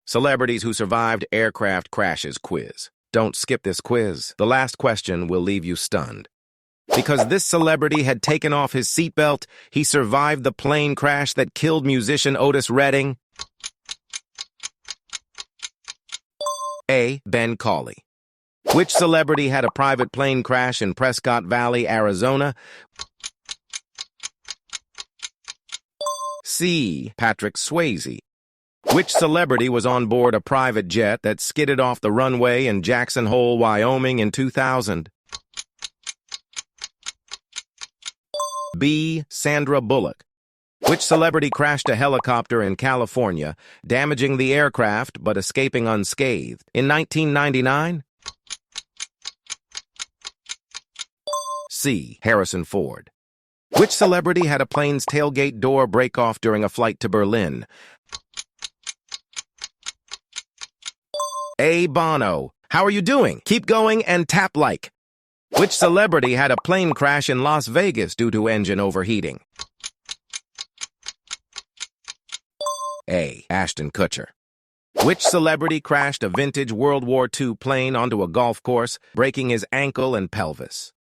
Celebrities who survived aircraft crashes quiz. Don't skip this quiz. The last question will leave you stunned. Because this celebrity had taken off his seatbelt, he survived the plane crash that killed musician Otis Redding. A. Ben Cauley. Which celebrity had a private plane crash in Prescott Valley, Arizona? C. Patrick Swayze. Which celebrity was on board a private jet that skidded off the runway in Jackson Hole, Wyoming in 2000? B. Sandra Bullock. Which celebrity crashed a helicopter in California, damaging the aircraft but escaping unscathed in 1999? C. Harrison Ford. Which celebrity had a plane's tailgate door break off during a flight to Berlin? A. Bono. How are you doing? Keep going and tap like. Which celebrity had a plane crash in Las Vegas due to engine overheating? A. Ashton Kutcher. Which celebrity crashed a vintage World War II plane onto a golf course, breaking his ankle and pelvis?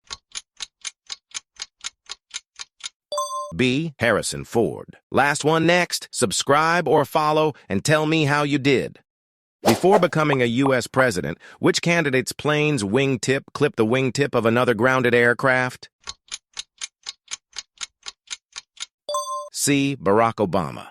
B. Harrison Ford. Last one next. Subscribe or follow and tell me how you did. Before becoming a U.S. president, which candidate's plane's wingtip clipped the wingtip of another grounded aircraft? C. Barack Obama.